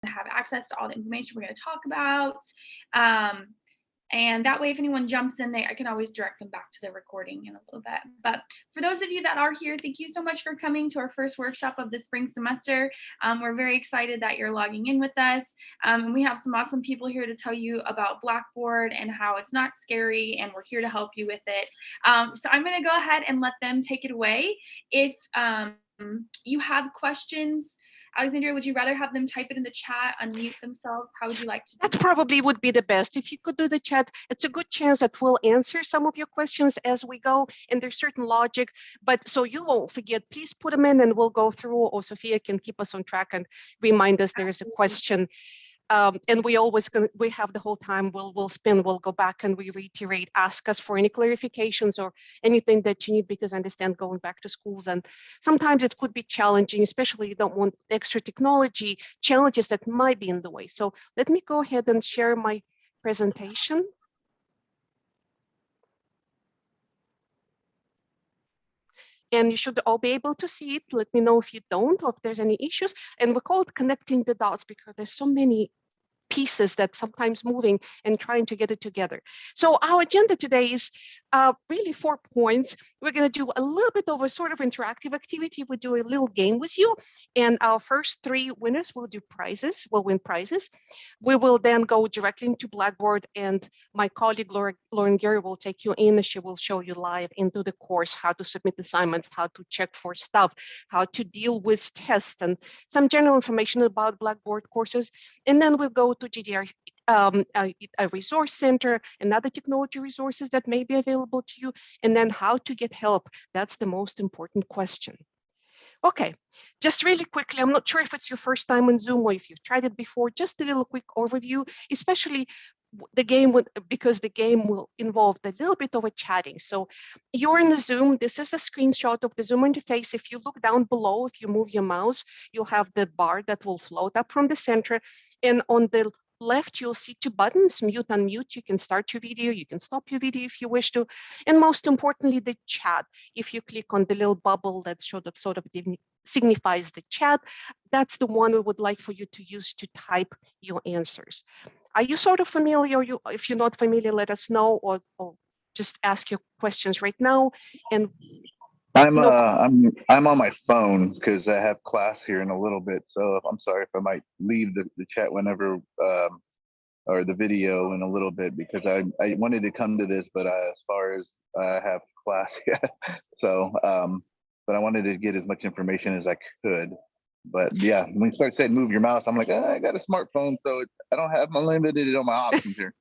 have access to all the information we're going to talk about. And that way, if anyone jumps in, I can always direct them back to the recording in a little bit. But for those of you that are here, thank you so much for coming to our first workshop of the spring semester. We're very excited that you're logging in with us. And we have some awesome people here to tell you about Blackboard and how it's not scary, and we're here to help you with it. So I'm going to go ahead and let them take it away. If you have questions, Alexandria, would you rather have them type it in the chat, unmute themselves? How would you like to do That that? probably would be the best. If you could do the chat, it's a good chance that we'll answer some of your questions as we go, and there's certain logic, but so you won't forget, please put them in and we'll go through, or Sophia can keep us on track and remind us there is a question. And we have the whole time, we'll go back and we reiterate, ask us for any clarifications or anything that you need, because I understand going back to schools and sometimes it could be challenging, especially you don't want extra technology challenges that might be in the way. So let me go ahead and share my presentation. And you should all be able to see it. Let me know if you don't, or if there's any issues. And we call it connecting the dots because there's so many pieces that sometimes moving and trying to get it together. So our agenda today is really 4 points. We're going to do a little bit of a sort of interactive activity. We'll do a little game with you, and our first 3 winners will do prizes, will win prizes. We will then go directly into Blackboard, and my colleague Lauren Gary will take you in. She will show you live into the course how to submit assignments, how to check for stuff, how to deal with tests, and some general information about Blackboard courses. And then we'll go to GDR, a resource center and other technology resources that may be available to you, and then how to get help. That's the most important question. Okay, just really quickly, I'm not sure if it's your first time on Zoom or if you've tried it before, just a little quick overview, especially the game because the game will involve a little bit of a chatting. So you're in the Zoom. This is the screenshot of the Zoom interface. If you look down below, if you move your mouse, you'll have the bar that will float up from the center. And on the left, you'll see 2 buttons, mute, unmute. You can start your video, you can stop your video if you wish to. And most importantly, the chat. If you click on the little bubble that sort of signifies the chat, that's the one we would like for you to use to type your answers. Are you sort of familiar? If you're not familiar, let us know, or just ask your questions right now. And I'm on my phone because I have class here in a little bit. So I'm sorry if I might leave the chat whenever or the video in a little bit, because I wanted to come to this, but as far as I have class, yeah. So but I wanted to get as much information as I could. But yeah, when you start saying move your mouse, I'm like, I got a smartphone, so I don't have limited on my options here.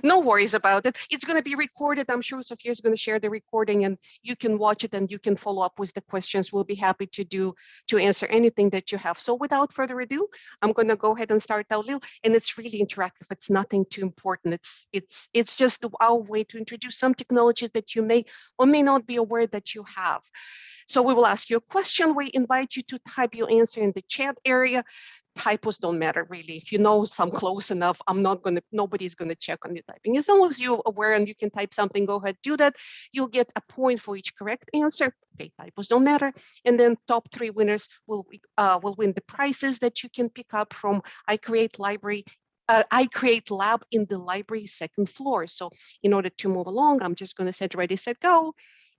No worries about it. It's going to be recorded. I'm sure Sophia is going to share the recording, and you can watch it and you can follow up with the questions. We'll be happy to answer anything that you have. So without further ado, I'm going to go ahead and start out, Lil. And it's really interactive. It's nothing too important. It's just our way to introduce some technologies that you may or may not be aware that you have. So we will ask you a question. We invite you to type your answer in the chat area. Typos don't matter really. If you know some close enough, nobody's gonna check on your typing. As long as you're aware and you can type something, go ahead, do that. You'll get a point for each correct answer. Okay, typos don't matter. And then top 3 winners will win the prizes that you can pick up from I Create Lab in the library 2nd floor. So in order to move along, I'm just gonna set ready, set, go.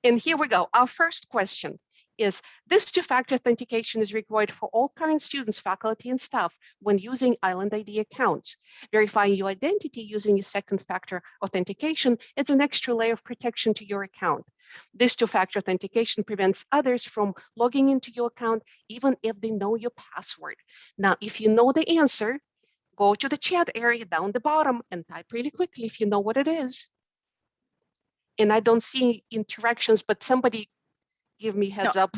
And here we go. Our first question is, this 2-factor authentication is required for all current students, faculty, and staff when using Island ID accounts. Verifying your identity using a 2-factor authentication adds an extra layer of protection to your account. This 2-factor authentication prevents others from logging into your account even if they know your password. Now, if you know the answer, go to the chat area down the bottom and type really quickly if you know what it is. And I don't see interactions, but somebody give me heads up.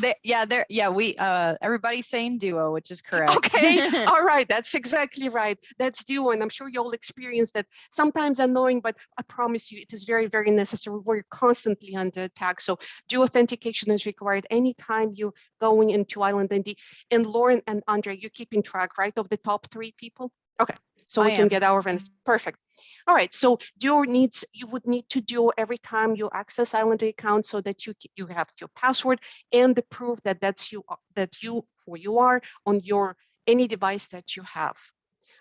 Everybody's saying duo, which is correct. Okay, all right, that's exactly right. That's duo, and I'm sure you all experience that. Sometimes annoying, but I promise you, it is very, very necessary. We're constantly under attack. So duo authentication is required anytime you're going into Island ID. And Lauren and Andre, you're keeping track, right, of the top 3 people? Okay, so we can get our events. Perfect. All right, so you would need to do every time you access Island account so that you have your password and the proof that that's you, that you are on any device that you have.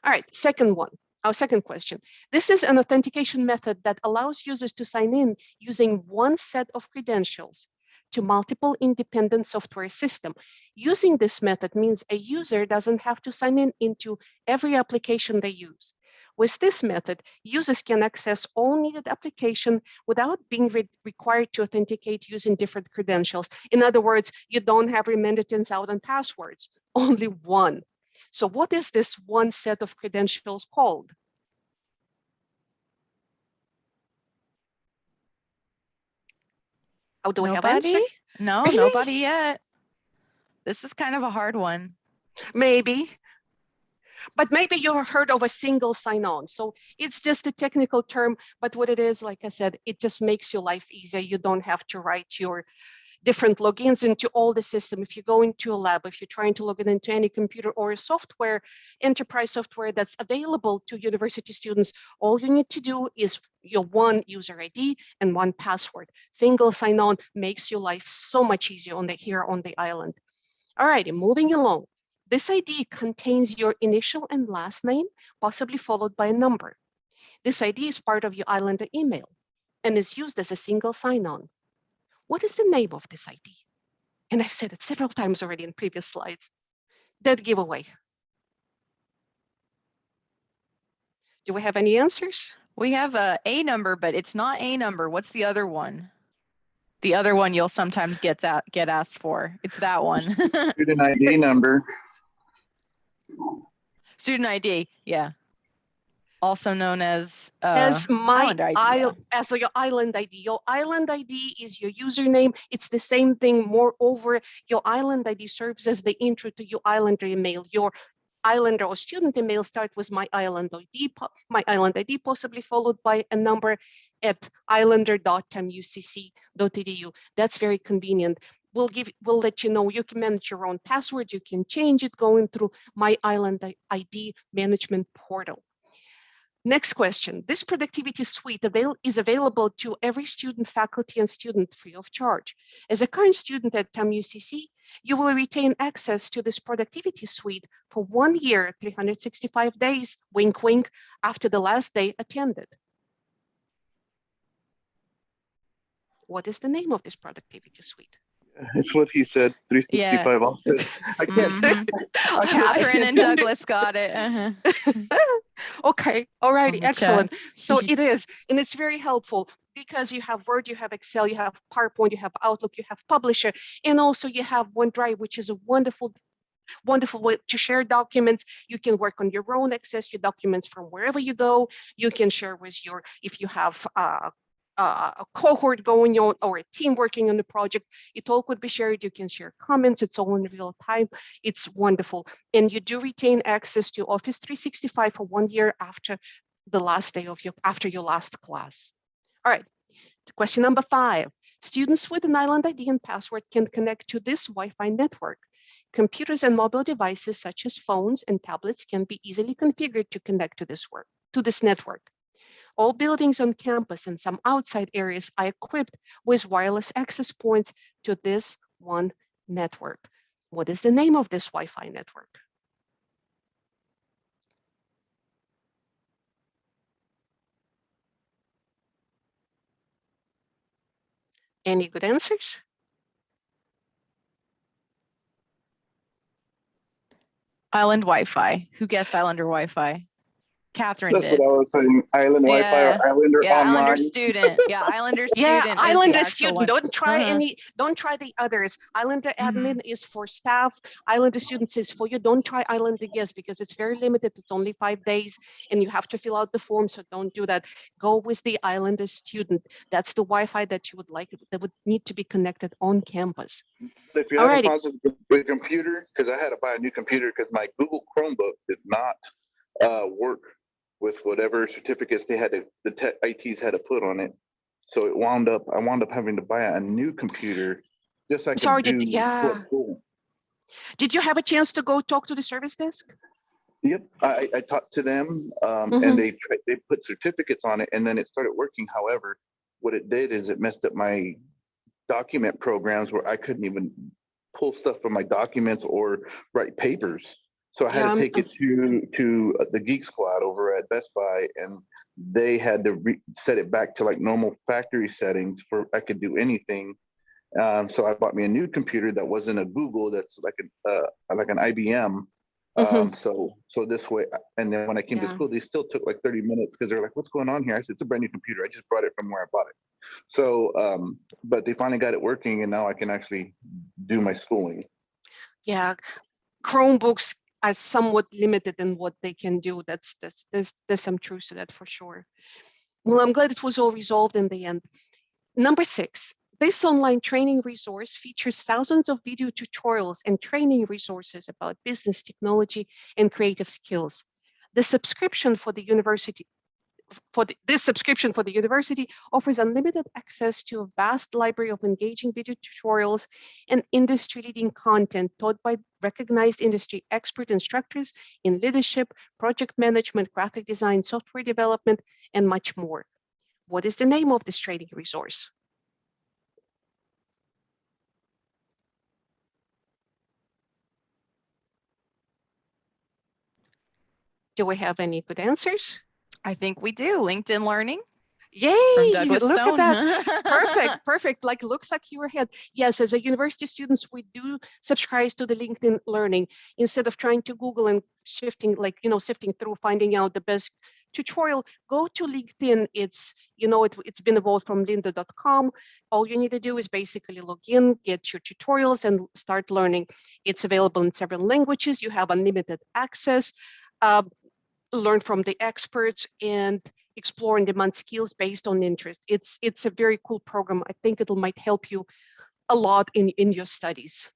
All right, second one. Our second question. This is an authentication method that allows users to sign in using one set of credentials to multiple independent software systems. Using this method means a user doesn't have to sign in into every application they use. With this method, users can access all needed application without being required to authenticate using different credentials. In other words, you don't have remainder 10,000 passwords, only one. So what is this one set of credentials called? Oh, do we have answer? No, Really? nobody yet. This is kind of a hard one. Maybe. But maybe you have heard of a single sign-on. So it's just a technical term, but what it is, like I said, it just makes your life easier. You don't have to write your different logins into all the system. If you go into a lab, if you're trying to log in into any computer or a software, enterprise software that's available to university students, all you need to do is your one user ID and one password. Single sign-on makes your life so much easier here on the island. All righty, moving along. This ID contains your initial and last name, possibly followed by a number. This ID is part of your Islander email and is used as a single sign-on. What is the name of this ID? And I've said it several times already in previous slides. Dead giveaway. Do we have any answers? We have a number, but it's not a number. What's the other one? The other one you'll sometimes get asked for. It's that one. Student ID number. Student ID, yeah. Also known as my Islander ID. as your island ID. Your island ID is your username. It's the same thing. Moreover, your island ID serves as the intro to your Islander email. Your Islander or student email start with my island ID, possibly followed by a number at islander.mucc.edu. That's very convenient. We'll let you know. You can manage your own passwords. You can change it going through my Island ID management portal. Next question. This productivity suite is available to every student, faculty, and student free of charge. As a current student at TAM-UCC, you will retain access to this productivity suite for 1 year, 365 days, wink, wink, after the last day attended. What is the name of this productivity suite? It's what he said, 365 office. I can't. Catherine and Douglas got it. Okay, all righty, excellent. Check. So it is, and it's very helpful because you have Word, you have Excel, you have PowerPoint, you have Outlook, you have Publisher, and also you have OneDrive, which is a wonderful way to share documents. You can work on your own, access your documents from wherever you go. You can share with if you have a cohort going on or a team working on the project, it all could be shared. You can share comments. It's all in real time. It's wonderful. And you do retain access to Office 365 for 1 year after the last day of after your last class. All right. Question number 5. Students with an Island ID and password can connect to this Wi-Fi network. Computers and mobile devices such as phones and tablets can be easily configured to connect to this network. All buildings on campus and some outside areas are equipped with wireless access points to this one network. What is the name of this Wi-Fi network? Any good answers? Island Wi-Fi. Who guessed Islander Wi-Fi? Catherine That's did. what I was saying. Island Wi-Fi or Islander online. Islander student. Yeah, Islander student. Yeah, Islander is the student. one. Don't try the others. Islander admin is for staff. Islander students is for you. Don't try Islander guest because it's very limited. It's only 5 days and you have to fill out the form. So don't do that. Go with the Islander student. That's the Wi-Fi that you would like, that would need to be connected on campus. If you have problems with the computer, because I had to buy a new computer because my Google Chromebook did not work with whatever certificates they had the ITs had to put on it. So I wound up having to buy a new computer just so I could do school. Did you have a chance to go talk to the service desk? Yep, I talked to them and they put certificates on it and then it started working. However, what it did is it messed up my document programs where I couldn't even pull stuff from my documents or write papers. So I had Yeah, to take it to the Geek Squad over at Best Buy, and they had to set it back to like normal factory settings for I could do anything. So I bought me a new computer that wasn't a Google, that's like an IBM. mhm, So this way, and then when I came to yeah. school, they still took like 30 minutes because they're like, "What's going on here?" I said, "It's a brand new computer. I just brought it from where I bought it." So, but they finally got it working, and now I can actually do my schooling. Yeah, Chromebooks are somewhat limited in what they can do. There's some truth to that for sure. Well, I'm glad it was all resolved in the end. Number 6, this online training resource features thousands of video tutorials and training resources about business, technology, and creative skills. The subscription for the university this subscription for the university offers unlimited access to a vast library of engaging video tutorials and industry-leading content taught by recognized industry expert instructors in leadership, project management, graphic design, software development, and much more. What is the name of this training resource? Do we have any good answers? I think we do. LinkedIn Learning from Yay, Douglas look at Stone. that. Perfect, perfect. Like, looks like you were ahead. Yes, as a university students, we do subscribe to the LinkedIn Learning instead of trying to Google and shifting, like, sifting through, finding out the best tutorial. Go to LinkedIn. It's, it's been evolved from lynda.com. All you need to do is basically log in, get your tutorials, and start learning. It's available in several languages. You have unlimited access. Learn from the experts and explore and demand skills based on interest. It's a very cool program. I think it might help you a lot in your studies.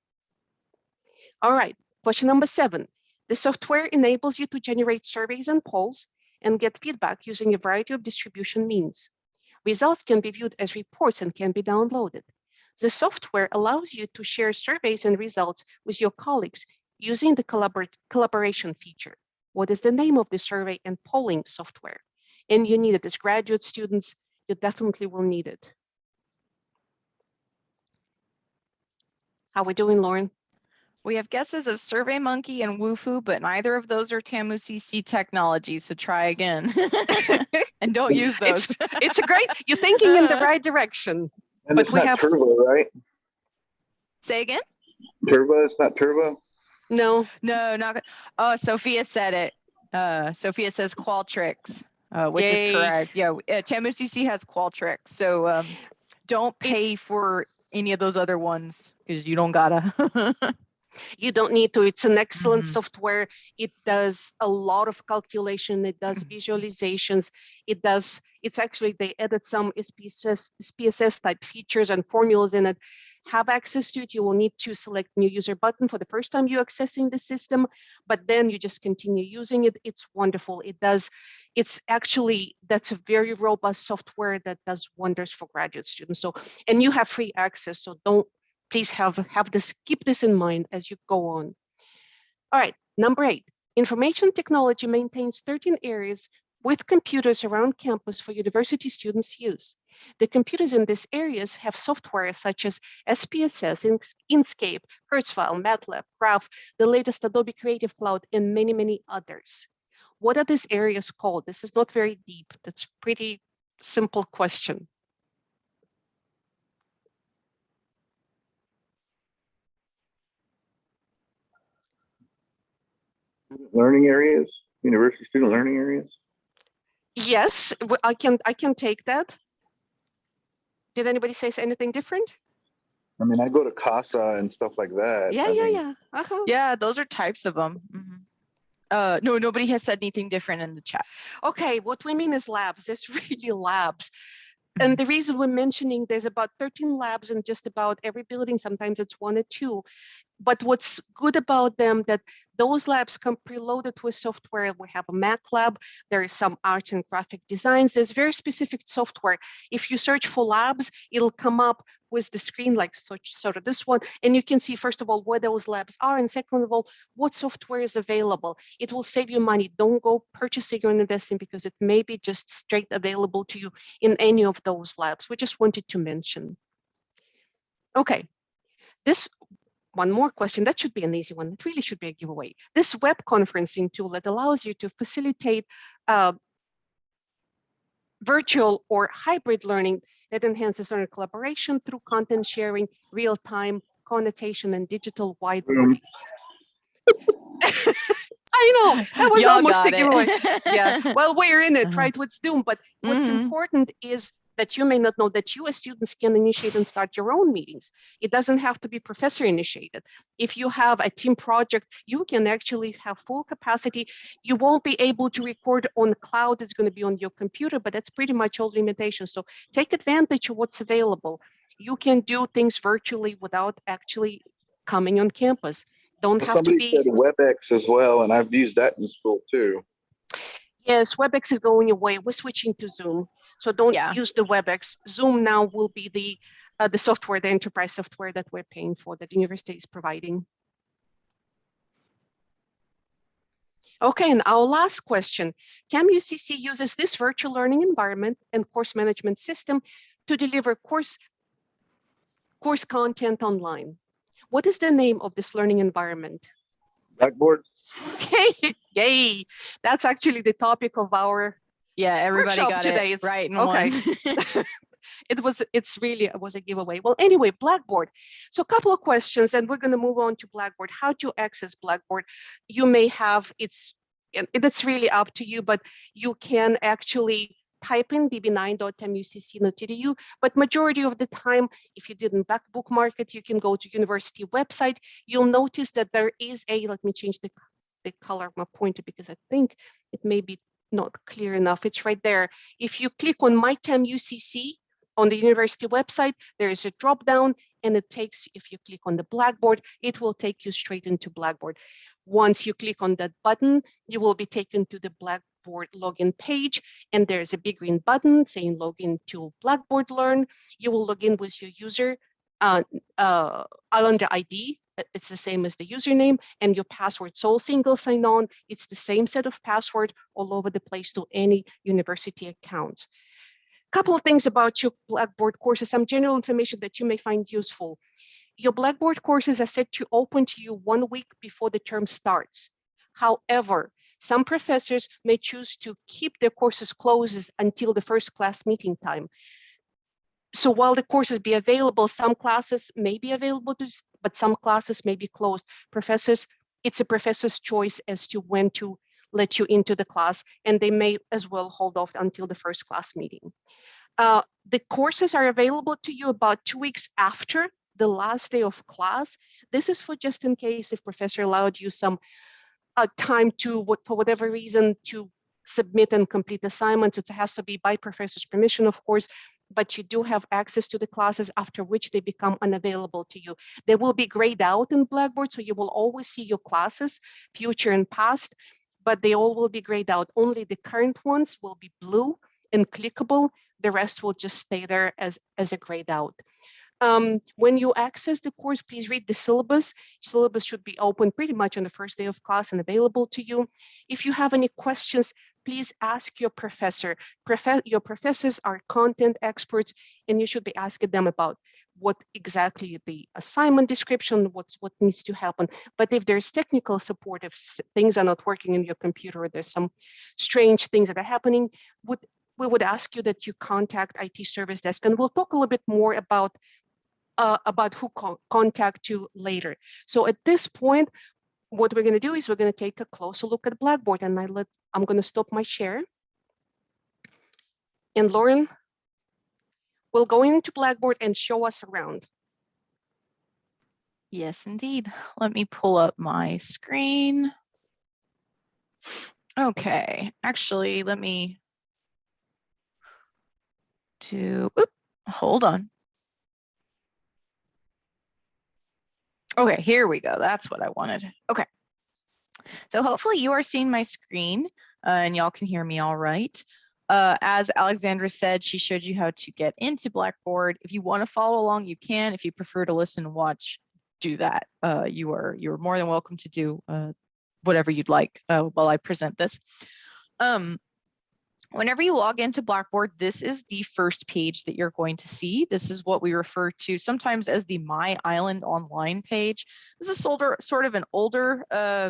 All right, question number 7. The software enables you to generate surveys and polls and get feedback using a variety of distribution means. Results can be viewed as reports and can be downloaded. The software allows you to share surveys and results with your colleagues using the collaboration feature. What is the name of the survey and polling software? And you need it as graduate students. You definitely will need it. How we doing, Lauren? We have guesses of SurveyMonkey and Wufoo, but neither of those are TAMU-CC technologies, so try again. And don't use those. It's a great, you're thinking in the right direction. And But it's we not have- Turbo, right? Say again? Turbo, it's not Turbo? No. No, not good. Oh, Sophia said it. Sophia says Qualtrics, which is Yay. correct. Yeah, TAMU-CC has Qualtrics, so don't pay for any of those other ones because you don't gotta. You don't need to. It's an excellent Mhm. software. It does a lot of calculation. It does visualizations. It's actually, they added some SPSS type features and formulas in it. Have access to it. You will need to select new user button for the first time you're accessing the system, but then you just continue using it. It's wonderful. It's actually, that's a very robust software that does wonders for graduate students. So, and you have free access. So please keep this in mind as you go on. All right, number 8, information technology maintains 13 areas with computers around campus for university students' use. The computers in these areas have software such as SPSS, Inkscape, Kurzweil, MATLAB, Graph, the latest Adobe Creative Cloud, and many, many others. What are these areas called? This is not very deep. That's a pretty simple question. Learning areas, university student learning areas. Yes, I can take that. Did anybody say anything different? I mean, I go to CASA and stuff like that. Yeah. Yeah, those are types of them. No, nobody has said anything different in the chat. Okay, what we mean is labs. There's really labs. And the reason we're mentioning there's about 13 labs in just about every building. Sometimes it's 1 or 2. But what's good about them that those labs come preloaded with software. We have a Mac lab. There is some art and graphic designs. There's very specific software. If you search for labs, it'll come up with the screen like sort of this one. And you can see, first of all, where those labs are. And second of all, what software is available. It will save you money. Don't go purchasing or investing because it may be just straight available to you in any of those labs. We just wanted to mention. Okay, one more question. That should be an easy one. It really should be a giveaway. This web conferencing tool that allows you to facilitate virtual or hybrid learning that enhances learner collaboration through content sharing, real-time connotation, and digital whiteboarding. I know, that was Y'all almost a got it. giveaway. Yeah, well, we're in it, Uh-huh. right, with Zoom, but what's important is that you may not know that you as students can initiate and start your own meetings. It doesn't have to be professor initiated. If you have a team project, you can actually have full capacity. You won't be able to record on cloud, it's going to be on your computer, but that's pretty much all limitations. So take advantage of what's available. You can do things virtually without actually coming on campus. Don't have to Somebody be. said WebEx as well, and I've used that in school too. Yes, WebEx is going away. We're switching to Zoom. So don't Yeah. use the WebEx. Zoom now will be the software, the enterprise software that we're paying for, that the university is providing. Okay, and our last question. TAM-UCC uses this virtual learning environment and course management system to deliver course content online. What is the name of this learning environment? Blackboard. Yay! That's actually the topic of our Everybody workshop got today. it right in okay. one. It was a giveaway. Well, anyway, Blackboard. So a couple of questions, and we're going to move on to Blackboard. How to access Blackboard? You may have, it's really up to you, but you can actually type in bb9.tamucc.edu, but majority of the time, if you didn't bookmark it, you can go to university website. You'll notice that there is let me change the color of my pointer because I think it may be not clear enough. It's right there. If you click on My TAM-UCC on the university website, there is a drop down, and it takes, if you click on the Blackboard, it will take you straight into Blackboard. Once you click on that button, you will be taken to the Blackboard login page, and there's a big green button saying login to Blackboard Learn. You will log in with your user under ID. It's the same as the username, and your password. So all single sign-on. It's the same set of password all over the place to any university accounts. Couple of things about your Blackboard courses, some general information that you may find useful. Your Blackboard courses are set to open to you 1 week before the term starts. However, some professors may choose to keep their courses closed until the first class meeting time. So while the courses be available, some classes may be available, but some classes may be closed. It's a professor's choice as to when to let you into the class, and they may as well hold off until the first class meeting. The courses are available to you about 2 weeks after the last day of class. This is for just in case if professor allowed you some time to, for whatever reason, to submit and complete assignments. It has to be by professor's permission, of course, but you do have access to the classes after which they become unavailable to you. They will be grayed out in Blackboard, so you will always see your classes, future and past, but they all will be grayed out. Only the current ones will be blue and clickable. The rest will just stay there as a grayed out. When you access the course, please read the syllabus. Syllabus should be open pretty much on the first day of class and available to you. If you have any questions, please ask your professor. Your professors are content experts, and you should be asking them about what exactly the assignment description, what needs to happen. But if there's technical support, if things are not working in your computer, or there's some strange things that are happening, we would ask you that you contact IT service desk, and we'll talk a little bit more about who contact you later. So at this point, what we're going to do is we're going to take a closer look at Blackboard, and I'm going to stop my share. And Lauren will go into Blackboard and show us around. Yes, indeed. Let me pull up my screen. Okay, actually, let me hold on. Okay, here we go. That's what I wanted. Okay. So hopefully you are seeing my screen and y'all can hear me all right. As Alexandra said, she showed you how to get into Blackboard. If you want to follow along, you can. If you prefer to listen and watch, do that. You are more than welcome to do whatever you'd like while I present this. Whenever you log into Blackboard, this is the first page that you're going to see. This is what we refer to sometimes as the My Island Online page. This is sort of an older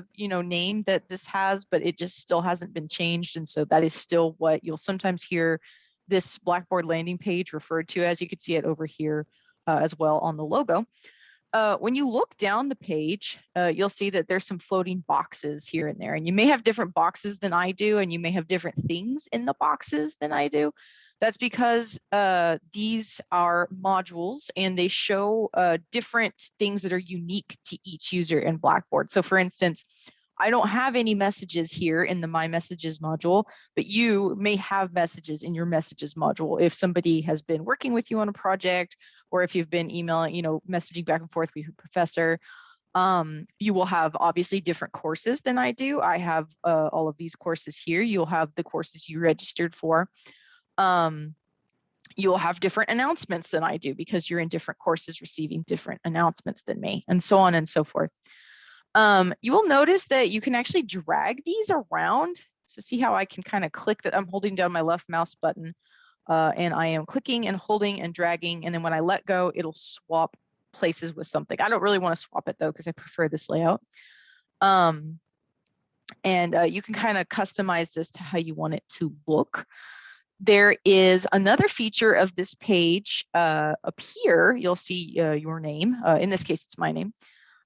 name that this has, but it just still hasn't been changed. And so that is still what you'll sometimes hear this Blackboard landing page referred to as. You could see it over here as well on the logo. When you look down the page, you'll see that there's some floating boxes here and there, and you may have different boxes than I do, and you may have different things in the boxes than I do. That's because these are modules and they show different things that are unique to each user in Blackboard. So for instance, I don't have any messages here in the My Messages module, but you may have messages in your Messages module. If somebody has been working with you on a project, or if you've been emailing, messaging back and forth with your professor, you will have obviously different courses than I do. I have all of these courses here. You'll have the courses you registered for. You'll have different announcements than I do because you're in different courses receiving different announcements than me, and so on and so forth. You will notice that you can actually drag these around. So see how I can kind of click that. I'm holding down my left mouse button and I am clicking and holding and dragging. And then when I let go, it'll swap places with something. I don't really want to swap it though, because I prefer this layout. And you can kind of customize this to how you want it to look. There is another feature of this page up here. You'll see your name. In this case, it's my name.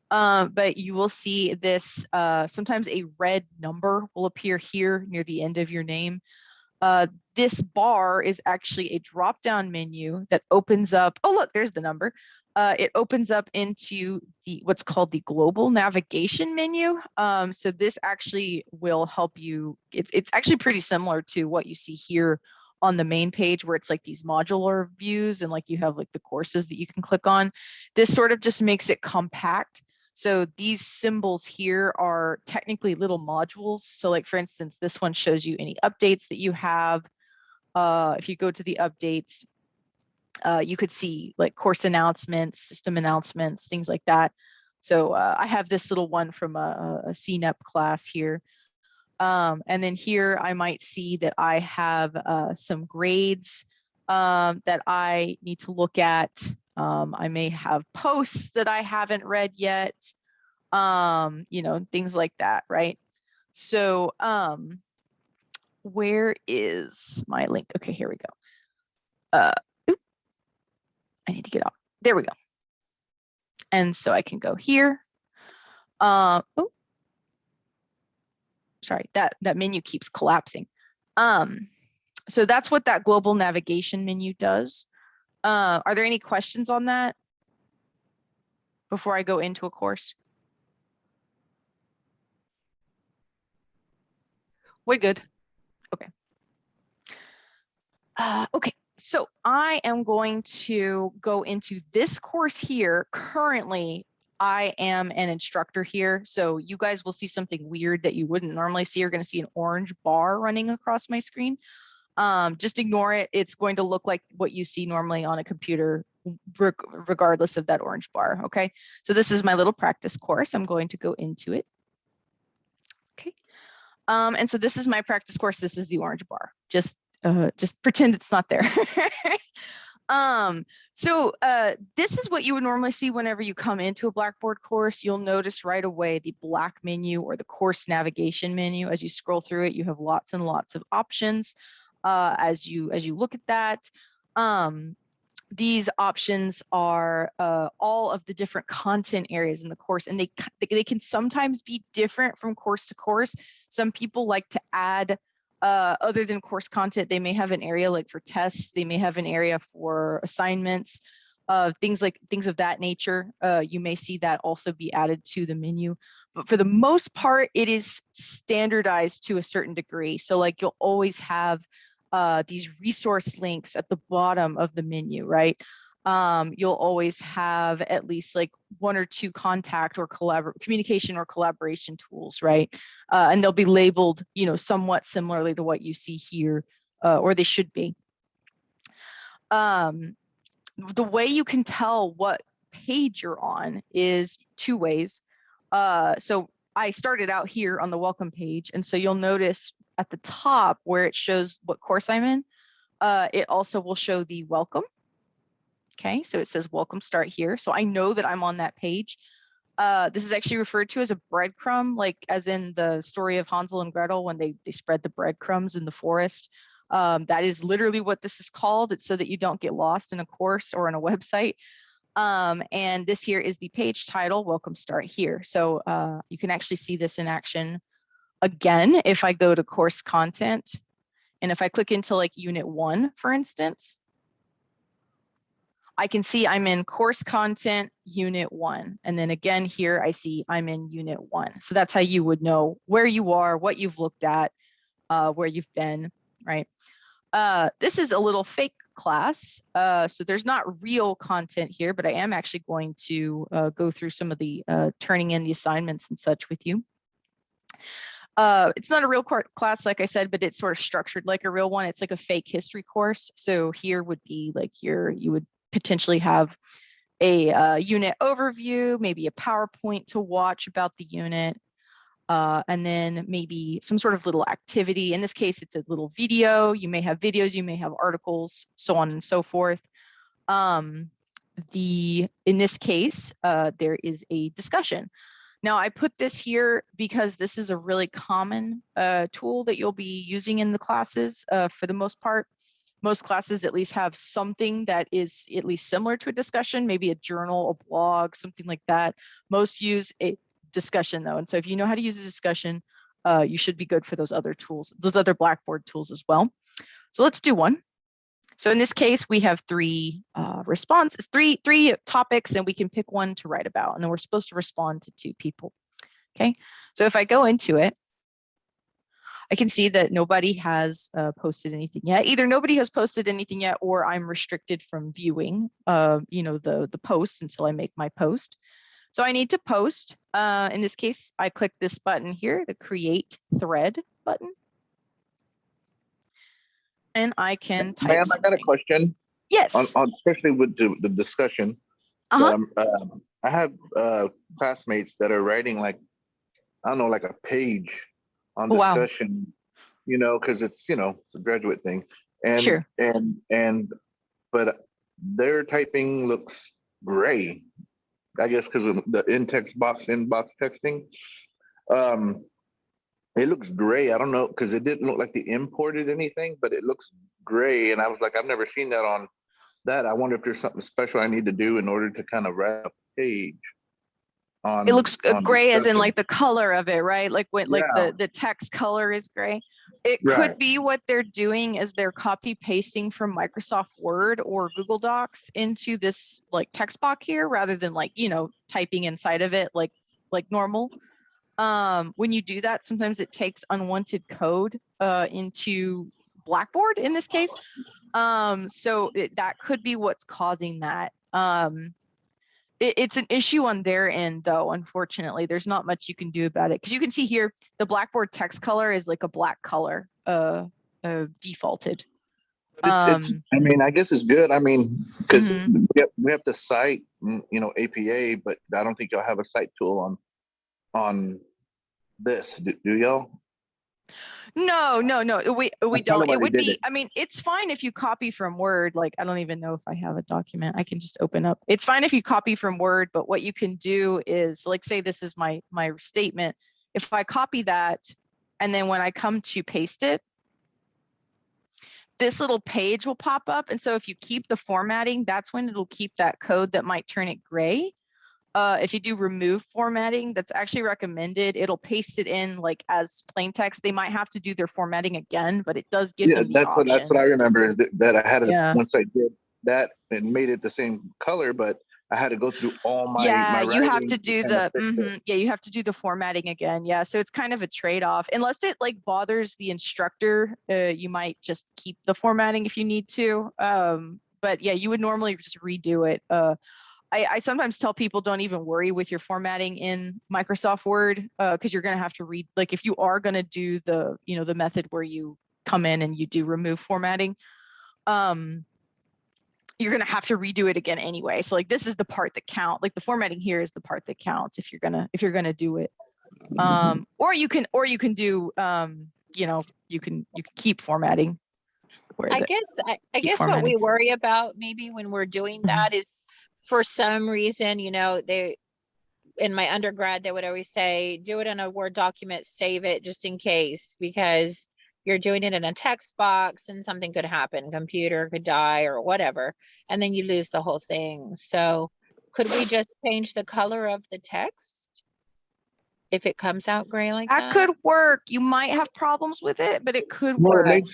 But you will see this, sometimes a red number will appear here near the end of your name. This bar is actually a drop-down menu that opens up. Oh, look, there's the number. It opens up into what's called the global navigation menu. So this actually will help you. It's actually pretty similar to what you see here on the main page, where it's like these modular views and like you have like the courses that you can click on. This sort of just makes it compact. So these symbols here are technically little modules. So like, for instance, this one shows you any updates that you have. If you go to the updates, you could see like course announcements, system announcements, things like that. So I have this little one from a CNEP class here. And then here I might see that I have some grades that I need to look at. I may have posts that I haven't read yet, things like that, right? So where is my link? Okay, here we go. I need to get out. There we go. And so I can go here. Oh, sorry, that menu keeps collapsing. So that's what that global navigation menu does. Are there any questions on that before I go into a course? We're good. Okay. Okay, so I am going to go into this course here. Currently, I am an instructor here, so you guys will see something weird that you wouldn't normally see. You're going to see an orange bar running across my screen. Just ignore it. It's going to look like what you see normally on a computer, regardless of that orange bar. Okay, so this is my little practice course. I'm going to go into it. Okay, and so this is my practice course. This is the orange bar. Just pretend it's not there. So this is what you would normally see whenever you come into a Blackboard course. You'll notice right away the black menu or the course navigation menu. As you scroll through it, you have lots and lots of options. As you look at that, these options are all of the different content areas in the course, and they can sometimes be different from course to course. Some people like to add other than course content, they may have an area like for tests, they may have an area for assignments, things of that nature. You may see that also be added to the menu, but for the most part, it is standardized to a certain degree. So like you'll always have these resource links at the bottom of the menu, right? You'll always have at least like one or two contact or communication or collaboration tools, right? And they'll be labeled, somewhat similarly to what you see here, or they should be. The way you can tell what page you're on is two ways. So I started out here on the welcome page. And so you'll notice at the top where it shows what course I'm in, it also will show the welcome. Okay, so it says welcome start here. So I know that I'm on that page. This is actually referred to as a breadcrumb, like as in the story of Hansel and Gretel when they spread the breadcrumbs in the forest. That is literally what this is called. It's so that you don't get lost in a course or in a website. And this here is the page title, welcome start here. So you can actually see this in action again if I go to course content. And if I click into like unit 1, for instance, I can see I'm in course content unit 1. And then again here I see I'm in unit 1. So that's how you would know where you are, what you've looked at, where you've been, right? This is a little fake class. So there's not real content here, but I am actually going to go through some of the turning in the assignments and such with you. It's not a real class, like I said, but it's sort of structured like a real one. It's like a fake history course. So here would be like you would potentially have a unit overview, maybe a PowerPoint to watch about the unit, and then maybe some sort of little activity. In this case, it's a little video. You may have videos, you may have articles, so on and so forth. In this case, there is a discussion. Now, I put this here because this is a really common tool that you'll be using in the classes for the most part. Most classes at least have something that is at least similar to a discussion, maybe a journal, a blog, something like that. Most use a discussion though. And so if you know how to use a discussion, you should be good for those other tools, those other Blackboard tools as well. So let's do one. So in this case, we have three responses, three topics, and we can pick one to write about. And then we're supposed to respond to 2 people. Okay, so if I go into it, I can see that nobody has posted anything yet. Either nobody has posted anything yet, or I'm restricted from viewing, the posts until I make my post. So I need to post. In this case, I click this button here, the Create Thread button, and I can type. Ma'am, I got a something. question. Yes. Especially with the discussion. Uh-huh. I have classmates that are writing like a page on discussion, because it's it's a graduate thing, and sure. but their typing looks gray, I guess because of the inbox texting. It looks gray. I don't know, because it didn't look like they imported anything, but it looks gray, and I was like, I've never seen that on that. I wonder if there's something special I need to do in order to kind of wrap a page. It looks gray as in like the color of it, right? Like when the text color is gray. It could be what they're doing is they're copy pasting from Microsoft Word or Google Docs into this like text box here, rather than like, typing inside of it like normal. When you do that, sometimes it takes unwanted code into Blackboard in this case. So that could be what's causing that. It's an issue on their end, though. Unfortunately, there's not much you can do about it, because you can see here the Blackboard text color is like a black color, defaulted. It's I mean, I guess it's good. I mean, because we have to cite, APA, but I don't think y'all have a cite tool on this. Do y'all? No, we don't. It would be, I mean, it's fine if you copy from Word. Like, I don't even know if I have a document I can just open up. It's fine if you copy from Word, but what you can do is, like, say this is my statement. If I copy that, and then when I come to paste it, this little page will pop up. And so if you keep the formatting, that's when it'll keep that code that might turn it gray. If you do remove formatting, that's actually recommended. It'll paste it in like as plain text. They might have to do their formatting again, but it does give them the options. That's what I remember, is that I had once I did that and made it the same color, but I had to go through all my you have to do you have to do the formatting again. Yeah, so it's kind of a trade-off. Unless it like bothers the instructor, you might just keep the formatting if you need to. But yeah, you would normally just redo it. I sometimes tell people don't even worry with your formatting in Microsoft Word, because you're going to have to read, like if you are going to do the, the method where you come in and you do remove formatting, you're going to have to redo it again anyway. So like this is the part that counts. Like the formatting here is the part that counts if you're going to do it. Or you can do, you know, you can keep formatting. Where is I it? guess I Keep guess what we formatting. worry about maybe when we're doing that is, for some reason, you know, they, in my undergrad, they would always say, do it in a Word document, save it just in case, because you're doing it in a text box and something could happen, computer could die or whatever, and then you lose the whole thing. So could we just change the color of the text if it comes out gray like That that? could work. You might have problems with it, but it could Well, work. it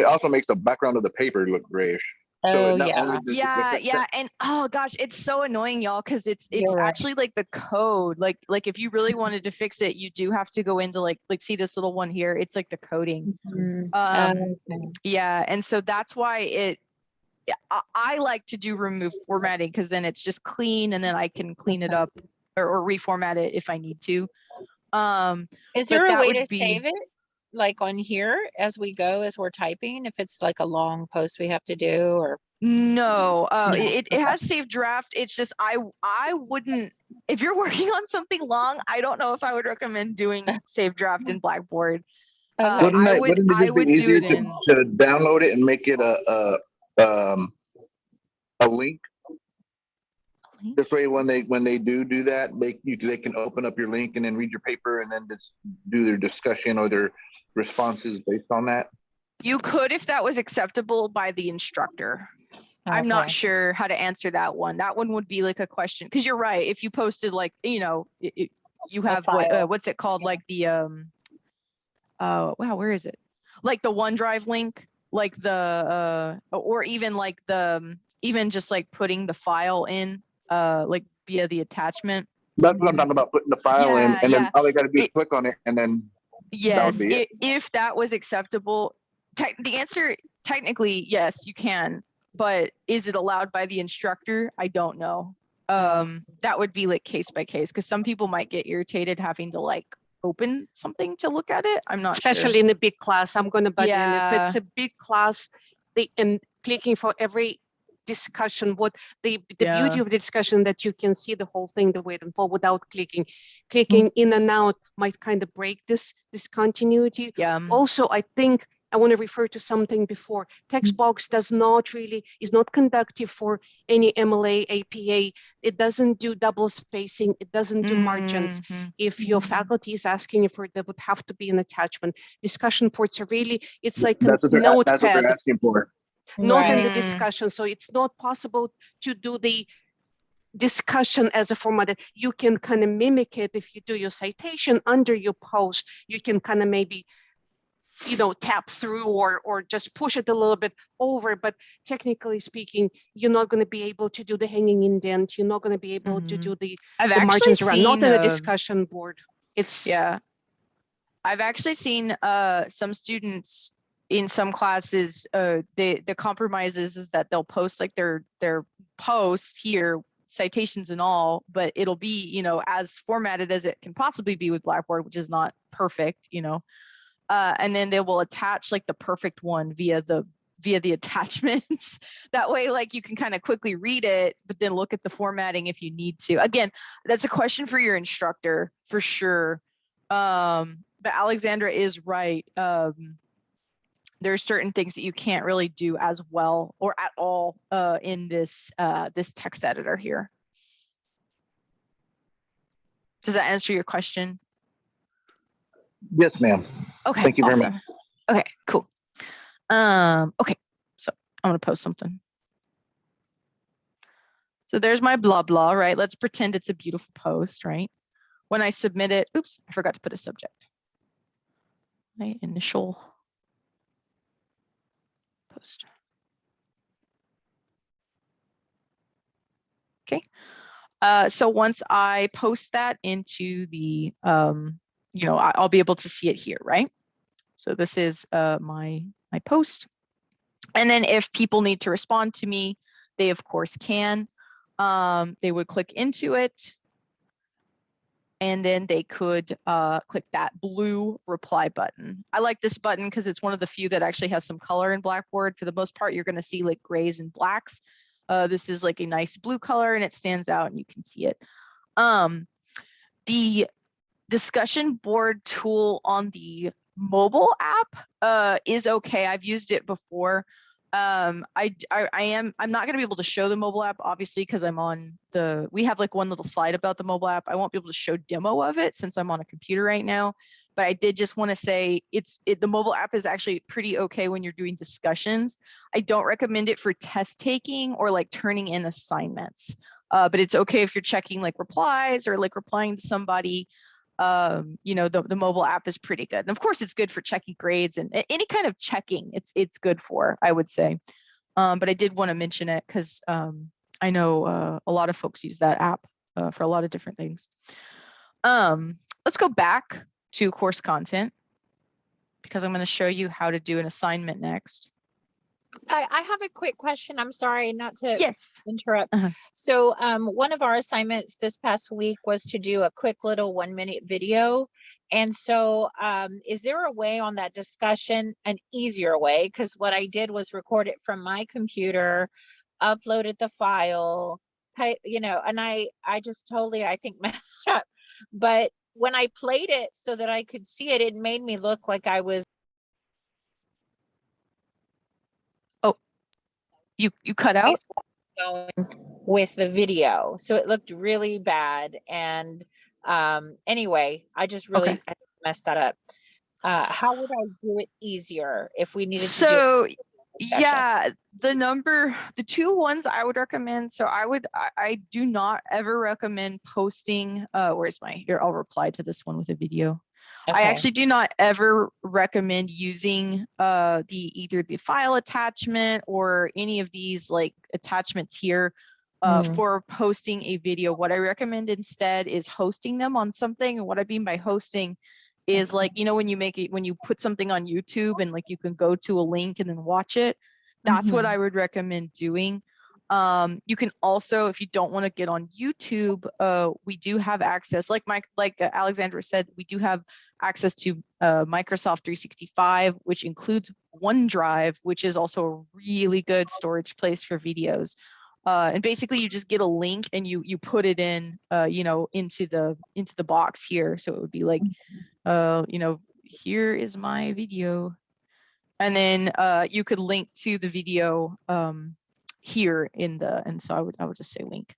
also makes the background of the paper look grayish. Oh, not yeah. only does Yeah, it- yeah, and oh gosh, it's so annoying, y'all, because it's You're right. actually like the code. Like if you really wanted to fix it, you do have to go into like see this little one here. It's like the coding. Mhm. Okay. Yeah, and so that's why yeah, I like to do remove formatting, because then it's just clean, and then I can clean it up or reformat it if I need to. Is but there a that way would to be- save it, like on here as we go, as we're typing, if it's like a long post we have to do, or? No, No, it okay. has saved draft. It's just I wouldn't, if you're working on something long, I don't know if I would recommend doing save draft in Blackboard. Okay. Wouldn't I it would just be do easier it in. to download it and make it a link? This way, when they do that, they can open up your link and then read your paper and then just do their discussion or their responses based on that. You could, if that was acceptable by the instructor. I'm not Okay. sure how to answer that one. That one would be like a question, because you're right. If you posted like, you know, you have file. what's it called? Like the wow, where is it? Like the OneDrive link, like the or even like the even just like putting the file in like via the attachment. That's what I'm talking about, putting the file in, Yeah, and yeah. then all they got to do is click on it, and then Yes, be it. if that was acceptable, the answer technically yes, you can, but is it allowed by the instructor? I don't know. That would be like case by case, because some people might get irritated having to like open something to look at it. I'm not Especially sure. in a big class, I'm going to butt in. If it's Yeah. a big class, and clicking for every discussion, what the beauty of the discussion, that you can see the whole thing, the way it unfolds without clicking in and out might kind of break this continuity. Yeah. Also, I think I want to refer to something before. Text box is not conductive for any MLA, APA. It doesn't do double spacing. It doesn't do margins. If your faculty is asking you for it, there would have to be an attachment. Discussion ports are really, it's like a That's what notepad. they're asking for. Not in Right. the discussion. So it's not possible to do the discussion as a format that you can kind of mimic it. If you do your citation under your post, you can kind of maybe, you know, tap through or just push it a little bit over. But technically speaking, you're not going to be able to do the hanging indent. You're not going to be able to do the margins around, not in a discussion board. It's yeah. I've actually seen some students in some classes, the compromises is that they'll post like their post here, citations and all, but it'll be, you know, as formatted as it can possibly be with Blackboard, which is not perfect, you know. And then they will attach like the perfect one via the attachments. That way, like you can kind of quickly read it, but then look at the formatting if you need to. Again, that's a question for your instructor for sure. But Alexandra is right. There are certain things that you can't really do as well or at all in this this text editor here. Does that answer your question? Yes, ma'am. Okay. Thank you very awesome. much. Okay, cool. Okay, so I'm gonna post something. So there's my blah blah, right? Let's pretend it's a beautiful post, right? When I submit it, oops, I forgot to put a subject. My initial post. Okay. So once I post that into the, you know, I'll be able to see it here, right? So this is my post. And then if people need to respond to me, they of course can. They would click into it. And then they could click that blue reply button. I like this button because it's one of the few that actually has some color in Blackboard. For the most part, you're going to see like grays and blacks. This is like a nice blue color and it stands out and you can see it. The discussion board tool on the mobile app is okay. I've used it before. I'm not going to be able to show the mobile app, obviously, because we have like one little slide about the mobile app. I won't be able to show demo of it since I'm on a computer right now. But I did just want to say the mobile app is actually pretty okay when you're doing discussions. I don't recommend it for test taking or like turning in assignments. But it's okay if you're checking like replies or like replying to somebody. You know, the mobile app is pretty good. And of course it's good for checking grades and any kind of checking it's good for, I would say. But I did want to mention it because I know a lot of folks use that app for a lot of different things. Let's go back to course content because I'm going to show you how to do an assignment next. I have a quick question. I'm sorry not to Yes. interrupt. So one of our assignments this past week was to do a quick little 1-minute video. And so is there a way on that discussion, an easier way? Because what I did was record it from my computer, uploaded the file, you know, and I just totally, I think, messed up. But when I played it so that I could see it, it made me look like I was. You cut out? Going with the video, so it looked really bad. And anyway, I just really Okay. I messed that up. How would I do it easier if we needed to do So a discussion? yeah, the two ones I would recommend. So I do not ever recommend posting, here, I'll reply to this one with a video. I Okay. actually do not ever recommend using either the file attachment or any of these like attachments here for posting a video. What I recommend instead is hosting them on something. And what I mean by hosting is like, you know, when you put something on YouTube and like you can go to a link and then watch it. That's what I would recommend doing. You can also, if you don't want to get on YouTube, we do have access, like Alexandra said, we do have access to Microsoft 365, which includes OneDrive, which is also a really good storage place for videos. And basically you just get a link and you put it in, you know, into the box here. So it would be like, you know, here is my video. And then you could link to the video here and so I would just say link.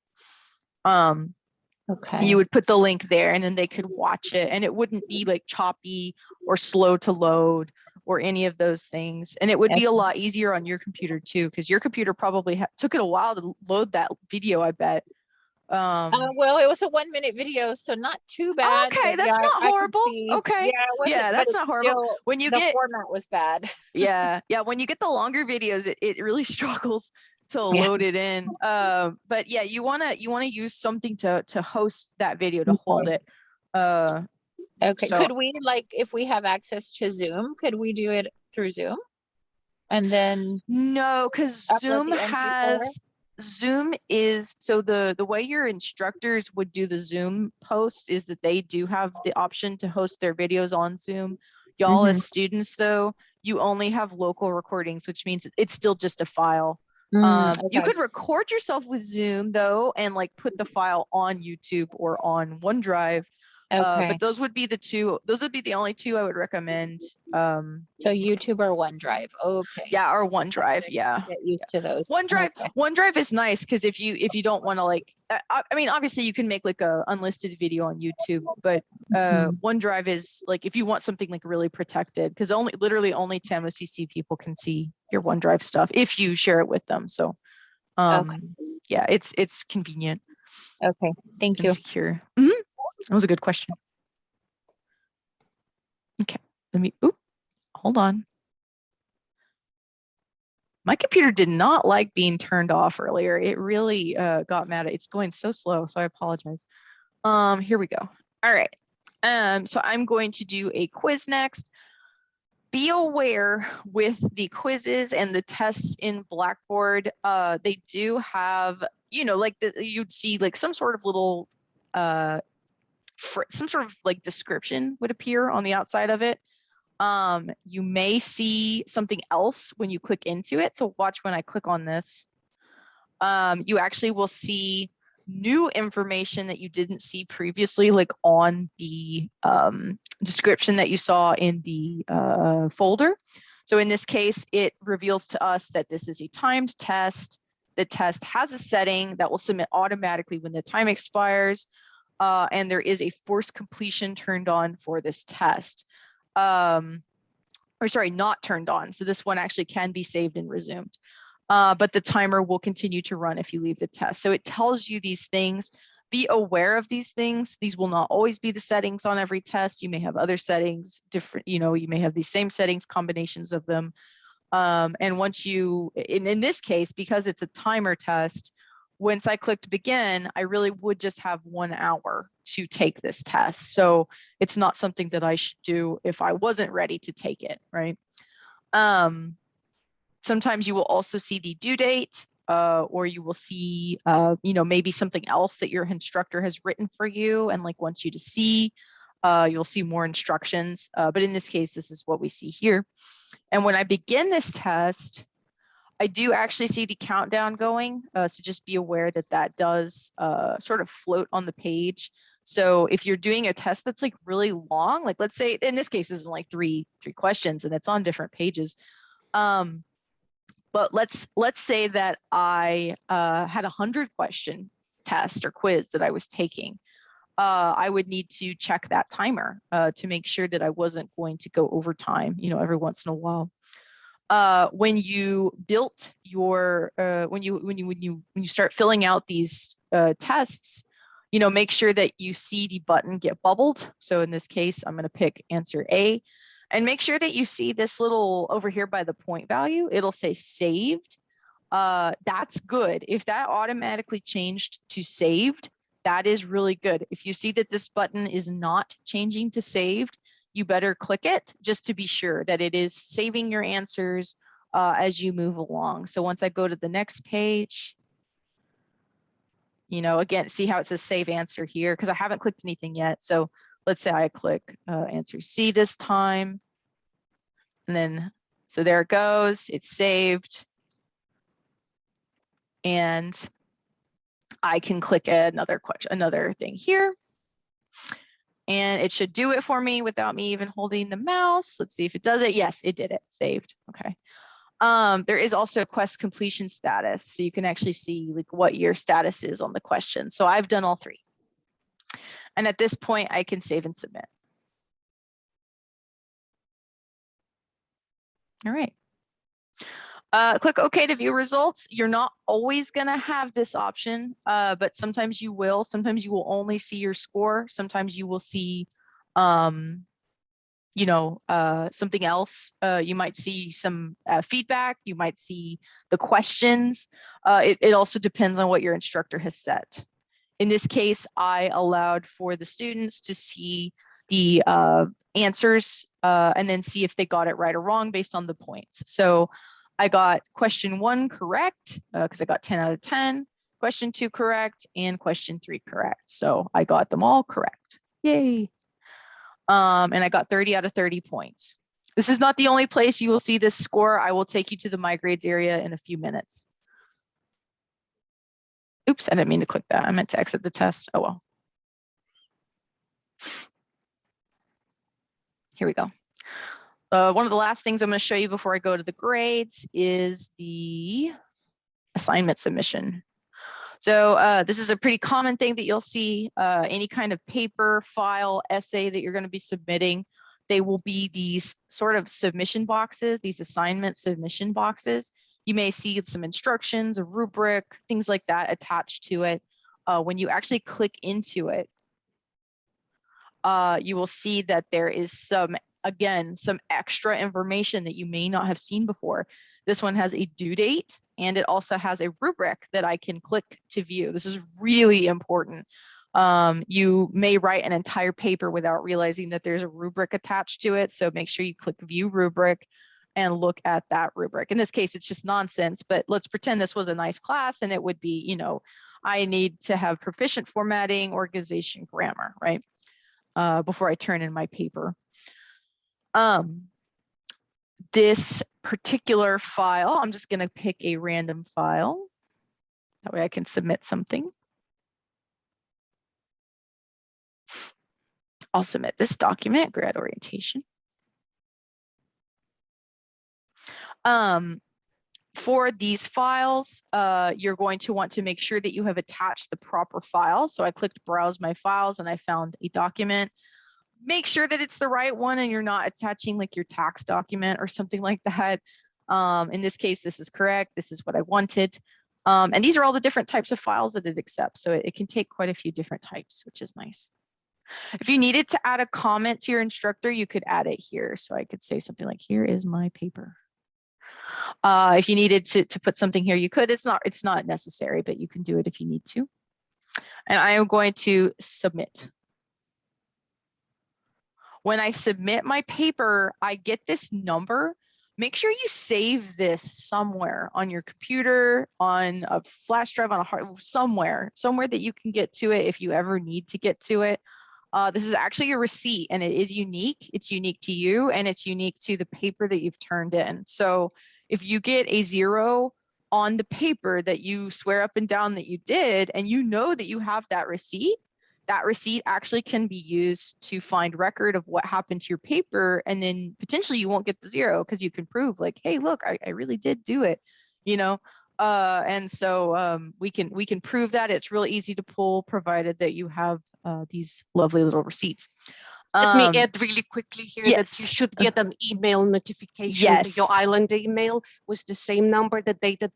Okay. You would put the link there and then they could watch it and it wouldn't be like choppy or slow to load or any of those things. And it would be a lot easier on your computer too, because your computer probably took it a while to load that video, I bet. Well, it was a 1-minute video, so not too bad. Okay, that's not horrible. Okay. Yeah, that's not horrible. When you the format was bad. yeah, when you get the longer videos, it really struggles to load it in. But yeah, you wanna use something to host that video, to hold it. Okay. So, could we, like, if we have access to Zoom, could we do it through Zoom? And then no, because Zoom is, so the way your instructors would do the Zoom post is that they do have the option to host their videos on Zoom. Y'all as students though, you only have local recordings, which means it's still just a file. You could record yourself with Zoom though, and like put the file on YouTube or on OneDrive. But those would be the only two I would recommend. So YouTube or OneDrive. Okay. Yeah, or OneDrive. Yeah. Get used to those. OneDrive is nice because if you don't want to like, I mean, obviously you can make like a unlisted video on YouTube, but OneDrive is like if you want something like really protected, because literally only 10 OCC people can see your OneDrive stuff if you share it with them. So yeah, it's convenient. Okay, thank you. Secure. That was a good question. Okay, hold on. My computer did not like being turned off earlier. It really got mad. It's going so slow, so I apologize. Here we go. All right. So I'm going to do a quiz next. Be aware with the quizzes and the tests in Blackboard, they do have, you know, like you'd see like some sort of little some sort of like description would appear on the outside of it. You may see something else when you click into it. So watch when I click on this. You actually will see new information that you didn't see previously, like on the description that you saw in the folder. So in this case, it reveals to us that this is a timed test. The test has a setting that will submit automatically when the time expires. And there is a forced completion turned on for this test. Or sorry, not turned on. So this one actually can be saved and resumed. But the timer will continue to run if you leave the test. So it tells you these things. Be aware of these things. These will not always be the settings on every test. You may have other settings, different, you may have these same settings, combinations of them. And once you, in this case, because it's a timer test, once I clicked begin, I really would just have 1 hour to take this test. So it's not something that I should do if I wasn't ready to take it, right? Sometimes you will also see the due date, or you will see, maybe something else that your instructor has written for you and like wants you to see. You'll see more instructions, but in this case, this is what we see here. And when I begin this test, I do actually see the countdown going. So just be aware that that does sort of float on the page. So if you're doing a test that's like really long, like let's say in this case, this is like three questions and it's on different pages. But let's say that I had 100-question test or quiz that I was taking. I would need to check that timer to make sure that I wasn't going to go over time, every once in a while. When you built your, when you start filling out these tests, make sure that you see the button get bubbled. So in this case, I'm going to pick answer A. And make sure that you see this little over here by the point value, it'll say saved. That's good. If that automatically changed to saved, that is really good. If you see that this button is not changing to saved, you better click it just to be sure that it is saving your answers as you move along. So once I go to the next page, again, see how it says save answer here, because I haven't clicked anything yet. So let's say I click answer C this time. And then, so there it goes, it's saved. And I can click another question, another thing here. And it should do it for me without me even holding the mouse. Let's see if it does it. Yes, it did it, saved, okay. There is also a quest completion status. So you can actually see like what your status is on the question. So I've done all 3. And at this point I can save and submit. All right. Click OK to view results. You're not always going to have this option, but sometimes you will. Sometimes you will only see your score. Sometimes you will see, something else. You might see some feedback. You might see the questions. It also depends on what your instructor has set. In this case, I allowed for the students to see the answers and then see if they got it right or wrong based on the points. So I got question 1 correct because I got 10 out of 10, question 2 correct, and question 3 correct. So I got them all correct. Yay. And I got 30 out of 30 points. This is not the only place you will see this score. I will take you to the My Grades area in a few minutes. Oops, I didn't mean to click that. I meant to exit the test. Oh, well. Here we go. One of the last things I'm going to show you before I go to the grades is the assignment submission. So this is a pretty common thing that you'll see. Any kind of paper, file, essay that you're going to be submitting, they will be these sort of submission boxes, these assignment submission boxes. You may see some instructions, a rubric, things like that attached to it. When you actually click into it, you will see that there is some extra information that you may not have seen before. This one has a due date, and it also has a rubric that I can click to view. This is really important. You may write an entire paper without realizing that there's a rubric attached to it. So make sure you click view rubric and look at that rubric. In this case, it's just nonsense, but let's pretend this was a nice class and it would be, I need to have proficient formatting, organization, grammar, right? Before I turn in my paper. This particular file, I'm just going to pick a random file. That way I can submit something. I'll submit this document, grad orientation. For these files, you're going to want to make sure that you have attached the proper file. So I clicked browse my files and I found a document. Make sure that it's the right one and you're not attaching like your tax document or something like that. In this case, this is correct. This is what I wanted. And these are all the different types of files that it accepts. So it can take quite a few different types, which is nice. If you needed to add a comment to your instructor, you could add it here. So I could say something like, here is my paper. If you needed to put something here, you could. It's not necessary, but you can do it if you need to. And I am going to submit. When I submit my paper, I get this number. Make sure you save this somewhere on your computer, on a flash drive, on a hard, somewhere that you can get to it if you ever need to get to it. This is actually a receipt and it is unique. It's unique to you and it's unique to the paper that you've turned in. So if you get a 0 on the paper that you swear up and down that you did, and you know that you have that receipt actually can be used to find record of what happened to your paper. And then potentially you won't get the 0 because you can prove like, hey, look, I really did do it, you know? And so we can prove that. It's really easy to pull, provided that you have these lovely little receipts. Let me add really quickly here that you yes. should get an email notification to your island email with the same number, the date, the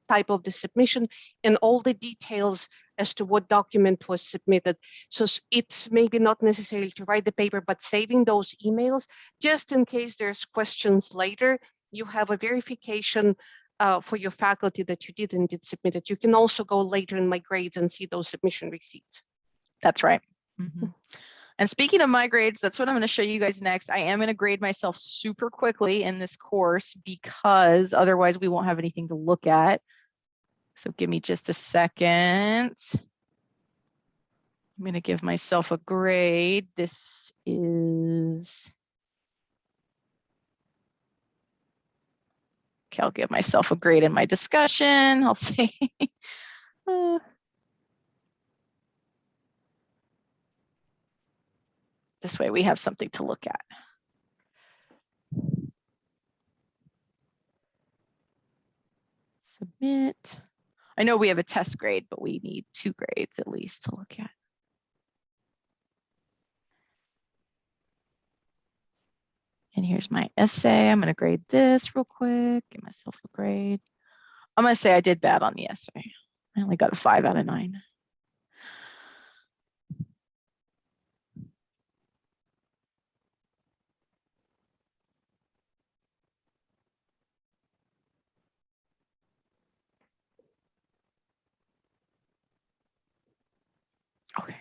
type of the submission, and all the details as to what document was submitted. So it's maybe not necessary to write the paper, but saving those emails, just in case there's questions later, you have a verification for your faculty that you did submit it. You can also go later in my grades and see those submission receipts. That's right. Mm-hmm. And speaking of my grades, that's what I'm going to show you guys next. I am going to grade myself super quickly in this course because otherwise we won't have anything to look at. So give me just a second. I'm going to give myself a grade. This is, okay, I'll give myself a grade in my discussion. I'll say, this way we have something to look at. Submit. I know we have a test grade, but we need 2 grades at least to look at. And here's my essay. I'm going to grade this real quick, give myself a grade. I'm going to say I did bad on the essay. I only got a 5 out of 9. Okay.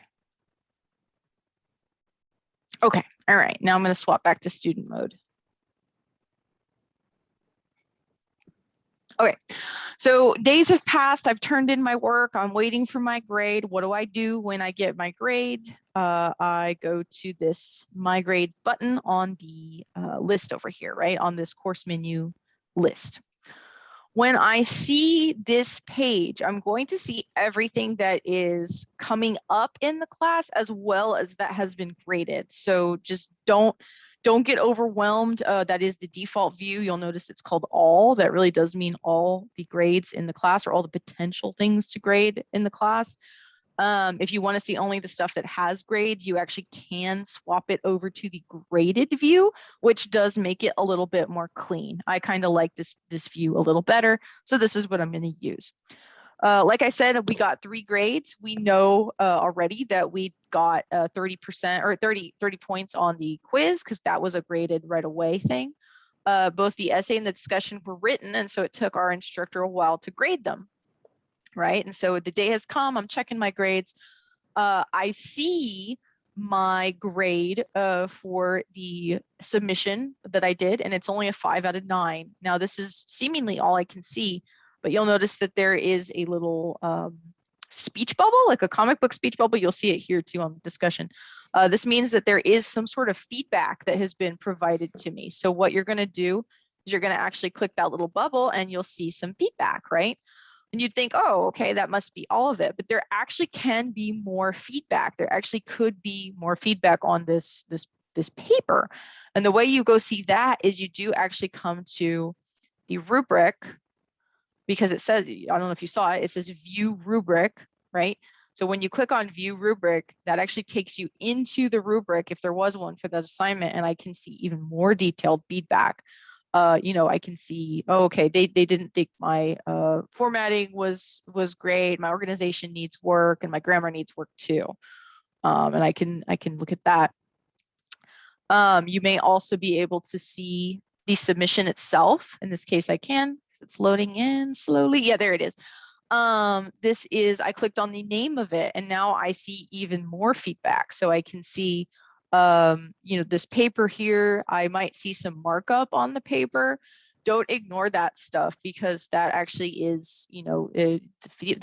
Okay, all right, now I'm going to swap back to student mode. Okay, so days have passed. I've turned in my work. I'm waiting for my grade. What do I do when I get my grade? I go to this My Grades button on the list over here, right? On this course menu list. When I see this page, I'm going to see everything that is coming up in the class as well as that has been graded. So just don't get overwhelmed. That is the default view. You'll notice it's called all. That really does mean all the grades in the class or all the potential things to grade in the class. If you want to see only the stuff that has grades, you actually can swap it over to the graded view, which does make it a little bit more clean. I kind of like this view a little better. So this is what I'm going to use. Like I said, we got 3 grades. We know already that we got 30% or 30 points on the quiz because that was a graded right away thing. Both the essay and the discussion were written, and so it took our instructor a while to grade them. Right, and so the day has come. I'm checking my grades. I see my grade for the submission that I did, and it's only a 5 out of 9. Now this is seemingly all I can see, but you'll notice that there is a little speech bubble, like a comic book speech bubble. You'll see it here too on the discussion. This means that there is some sort of feedback that has been provided to me. So what you're going to do is you're going to actually click that little bubble and you'll see some feedback, right? And you'd think, oh, okay, that must be all of it. But there actually can be more feedback. There actually could be more feedback on this paper. And the way you go see that is you do actually come to the rubric, because it says, I don't know if you saw it, it says view rubric, right? So when you click on view rubric, that actually takes you into the rubric if there was one for that assignment, and I can see even more detailed feedback. You know, I can see, oh, okay, they didn't think my formatting was great, my organization needs work, and my grammar needs work too. And I can look at that. You may also be able to see the submission itself. In this case, I can, because it's loading in slowly. Yeah, there it is. This is, I clicked on the name of it, and now I see even more feedback. So I can see, you know, this paper here, I might see some markup on the paper. Don't ignore that stuff, because that actually is, you know, the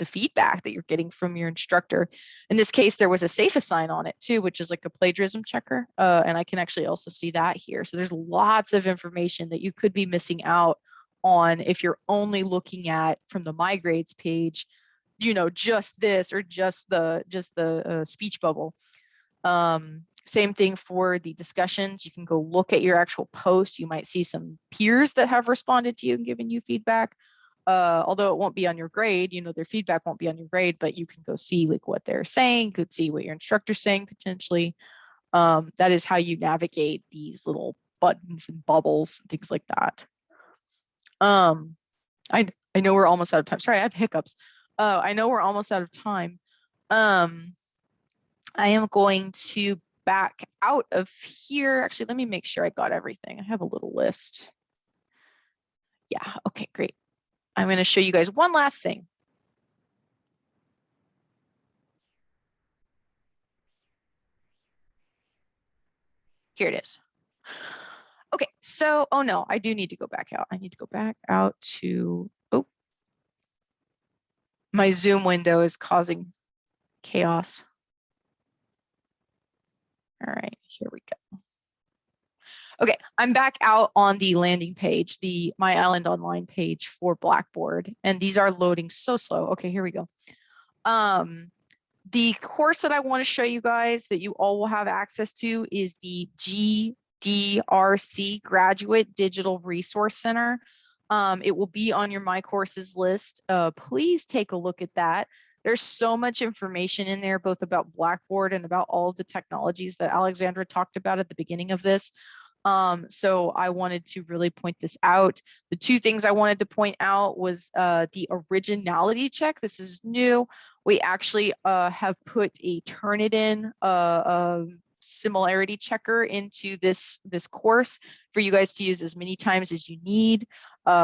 feedback that you're getting from your instructor. In this case, there was a safe assign on it too, which is like a plagiarism checker. And I can actually also see that here. So there's lots of information that you could be missing out on if you're only looking at from the My Grades page, you know, just this or just the speech bubble. Same thing for the discussions. You can go look at your actual posts. You might see some peers that have responded to you and given you feedback. Although it won't be on your grade, you know, their feedback won't be on your grade, but you can go see like what they're saying, you could see what your instructor's saying potentially. That is how you navigate these little buttons and bubbles and things like that. I know we're almost out of time. Sorry, I have hiccups. I know we're almost out of time. I am going to back out of here. Actually, let me make sure I got everything. I have a little list. Yeah, okay, great. I'm going to show you guys one last thing. Here it is. Okay, so, oh no, I do need to go back out. I need to go back out to, oh, my Zoom window is causing chaos. All right, here we go. Okay, I'm back out on the landing page, the My Island Online page for Blackboard, and these are loading so slow. Okay, here we go. The course that I want to show you guys that you all will have access to is the GDRC Graduate Digital Resource Center. It will be on your My Courses list. Please take a look at that. There's so much information in there, both about Blackboard and about all of the technologies that Alexandra talked about at the beginning of this. So I wanted to really point this out. The two things I wanted to point out was the originality check. This is new. We actually have put a Turnitin similarity checker into this course for you guys to use as many times as you need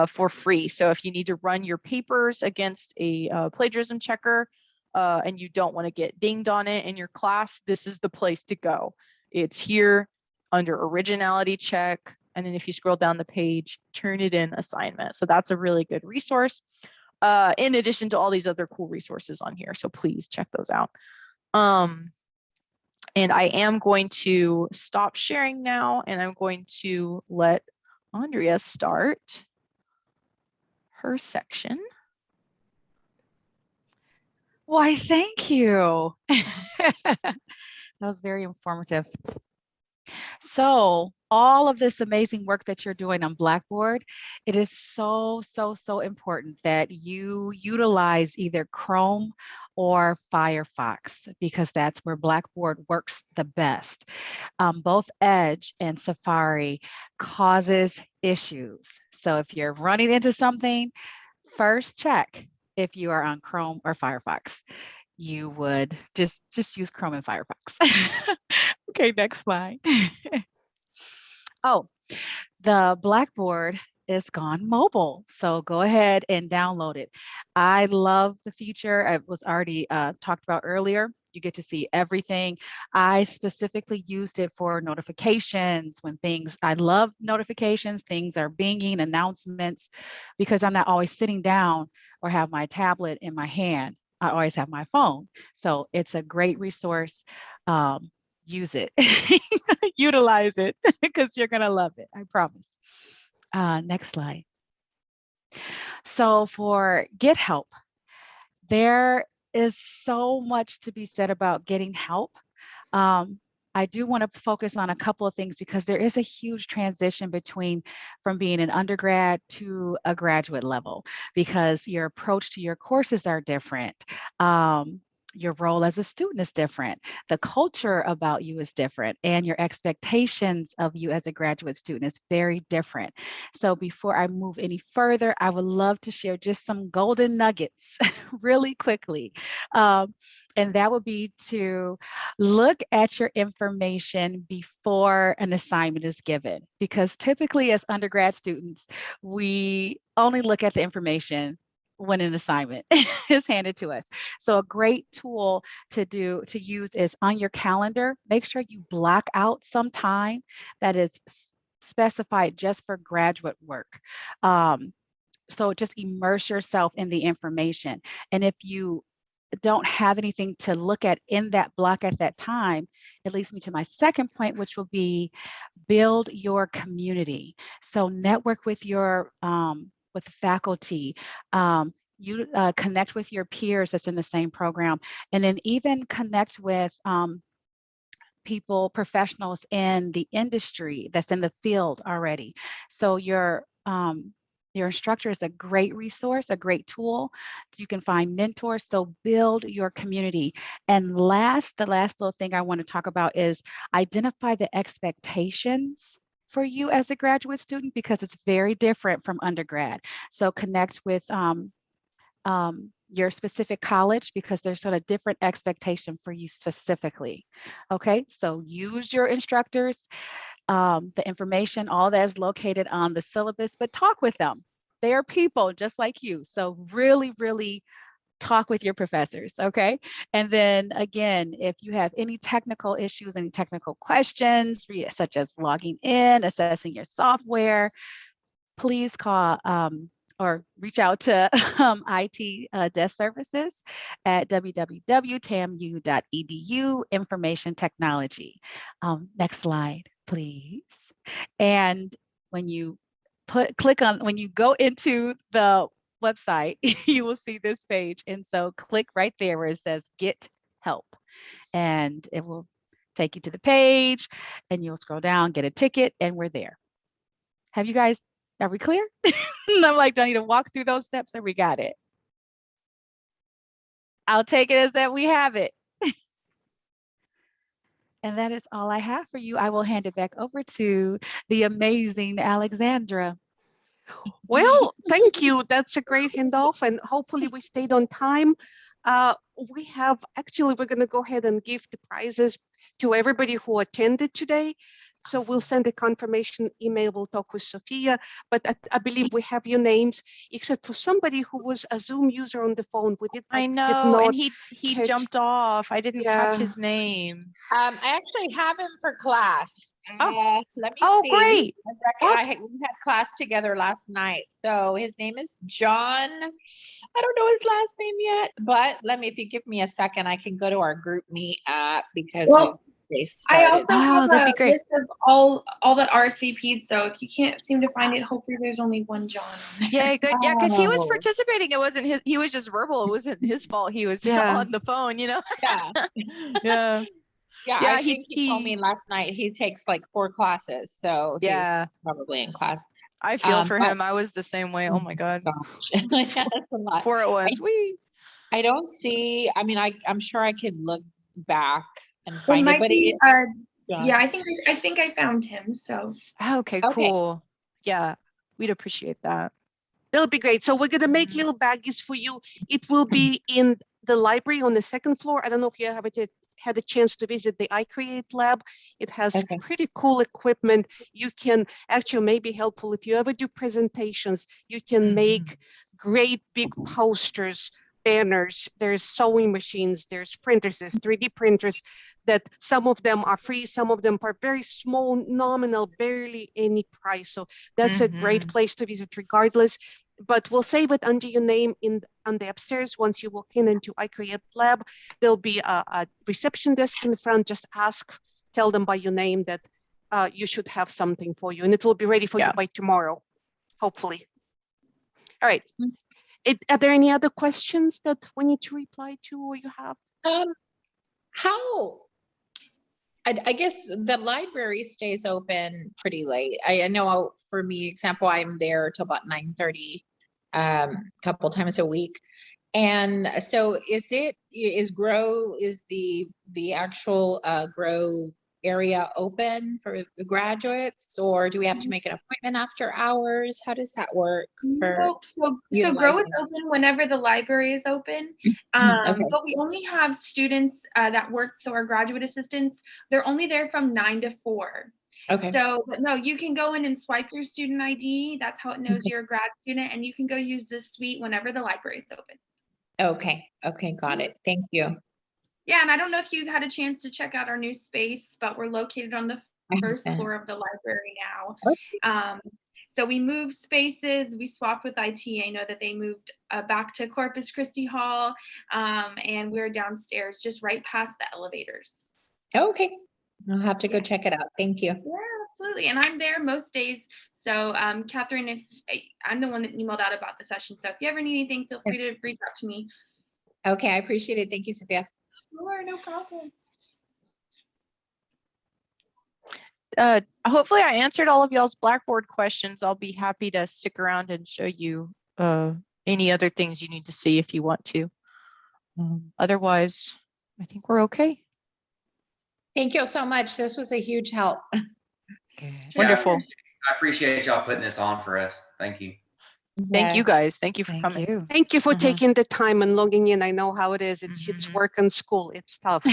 for free. So if you need to run your papers against a plagiarism checker and you don't want to get dinged on it in your class, this is the place to go. It's here under originality check. And then if you scroll down the page, Turnitin assignment. So that's a really good resource. In addition to all these other cool resources on here. So please check those out. And I am going to stop sharing now, and I'm going to let Andrea start her section. Why, thank you. That was very informative. So all of this amazing work that you're doing on Blackboard, it is so important that you utilize either Chrome or Firefox, because that's where Blackboard works the best. Both Edge and Safari causes issues. So if you're running into something, first check if you are on Chrome or Firefox. You would just use Chrome and Firefox. Okay, next slide. Oh, the Blackboard is gone mobile. So go ahead and download it. I love the feature. It was already talked about earlier. You get to see everything. I specifically used it for notifications when things, I love notifications, things are binging, announcements, because I'm not always sitting down or have my tablet in my hand. I always have my phone. So it's a great resource. Use it, utilize it, because you're gonna love it, I promise. Next slide. So for Get Help, There is so much to be said about getting help. I do want to focus on a couple of things because there is a huge transition from being an undergrad to a graduate level, because your approach to your courses are different. Your role as a student is different. The culture about you is different, and your expectations of you as a graduate student is very different. So before I move any further, I would love to share just some golden nuggets really quickly. And that would be to look at your information before an assignment is given, because typically as undergrad students, we only look at the information when an assignment is handed to us. So a great tool to use is on your calendar. Make sure you block out some time that is specified just for graduate work. So just immerse yourself in the information. And if you don't have anything to look at in that block at that time, it leads me to my second point, which will be build your community. So network with your with faculty, you connect with your peers that's in the same program, and then even connect with people, professionals in the industry that's in the field already. So your instructor is a great resource, a great tool. So you can find mentors. So build your community. And the last little thing I want to talk about is identify the expectations for you as a graduate student, because it's very different from undergrad. So connect with your specific college, because there's sort of different expectation for you specifically. Okay, so use your instructors, the information, all that is located on the syllabus, but talk with them. They are people just like you. So really, really talk with your professors, okay? And then again, if you have any technical issues, any technical questions, such as logging in, assessing your software, please call or reach out to IT desk services at www.tamu.edu, information technology. Next slide, please. And when you when you go into the website, you will see this page. And so click right there where it says get help, and it will take you to the page, and you'll scroll down, get a ticket, and we're there. Have you guys, are we clear? I'm like, do I need to walk through those steps, or we got it? I'll take it as that we have it. And that is all I have for you. I will hand it back over to the amazing Alexandra. Well, thank you. That's a great handoff, and hopefully we stayed on time. We're going to go ahead and give the prizes to everybody who attended today. So we'll send a confirmation email. We'll talk with Sophia, but I believe we have your names, except for somebody who was a Zoom user on the phone. I know, and he jumped off. I didn't catch his name. I actually have him for class. Let me see. Great. We had class together last night. So his name is John. I don't know his last name yet, but if you give me a second, I can go to our group meet app, because I also have that'd a be great. list of all that RSVP'd. So if you can't seem to find it, hopefully there's only one John on there. Yeah, good. Yeah, because he was participating. It wasn't his. He was just verbal. It wasn't his fault. He was on the phone. You know. Yeah. Yeah. Yeah, I think he told me last night he takes like 4 classes, so he's probably in class. I feel for him. I was the same way. Oh my God. That's a lot. 4 at once. I don't see. I mean, I'm sure I could look back and find it, but yeah, I think I found him. So okay, cool. Yeah, we'd appreciate that. That'll be great. So we're going to make little baggies for you. It will be in the library on the 2nd floor. I don't know if you have had a chance to visit the iCreate lab. It has pretty cool equipment. You can actually, maybe helpful if you ever do presentations, you can make great big posters, banners. There's sewing machines, there's printers, there's 3D printers that some of them are free, some of them are very small, nominal, barely any price. So that's a great place to visit regardless. But we'll save it under your name on the upstairs. Once you walk into iCreate Lab, there'll be a reception desk in the front. Just tell them by your name that you should have something for you, and it will be ready for you by tomorrow, hopefully. All right. Are there any other questions that we need to reply to or you have? How, I guess the library stays open pretty late. I know for me, example, I'm there till about 9:30, a couple times a week. And so is the actual grow area open for the graduates, or do we have to make an appointment after hours? How does that work for Nope. So Grow is utilizing? open whenever the library is open. Okay. But we only have students that work, so our graduate assistants, they're only there from 9 to 4. Okay. So, but no, you can go in and swipe your student ID. That's how it knows you're a grad student, and you can go use this suite whenever the library is open. Okay. Okay. Got it. Thank you. Yeah, and I don't know if you've had a chance to check out our new space, but we're located on the first floor of the library now. So we moved spaces, we swapped with IT. I know that they moved back to Corpus Christi Hall, and we're downstairs just right past the elevators. Okay. I'll have to go check it out. Thank you. Yeah, absolutely. And I'm there most days. So Catherine, I'm the one that emailed out about the session. So if you ever need anything, feel free to reach out to me. Okay, I appreciate it. Thank you, Sophia. Sure, no problem. Hopefully I answered all of y'all's Blackboard questions. I'll be happy to stick around and show you any other things you need to see if you want to. Otherwise, I think we're okay. Thank you so much. This was a huge help. Wonderful. I appreciate y'all putting this on for us. Thank you. Thank you Yes. guys. Thank you for coming. you. Thank you for Mhm. taking the time and logging in. I know how it is. It's work and school. It's tough.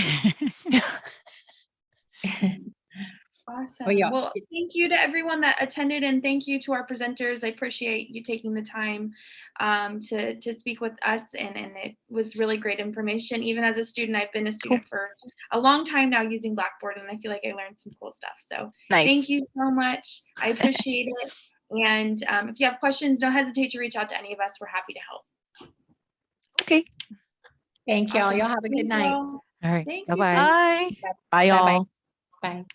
Awesome. Well, yeah. Well, thank you to everyone that attended, and thank you to our presenters. I appreciate you taking the time to speak with us, and it was really great information. Even as a student, I've been a student for a long time now using Blackboard, and I feel like I learned some cool stuff. So Nice. thank you so much. I appreciate it. And if you have questions, don't hesitate to reach out to any of us. We're happy to help. Okay. Thank y'all. Awesome. Y'all have a good Thank night. y'all. All right. Thank you. Bye-bye. Bye. Bye, Bye-bye. y'all. Bye.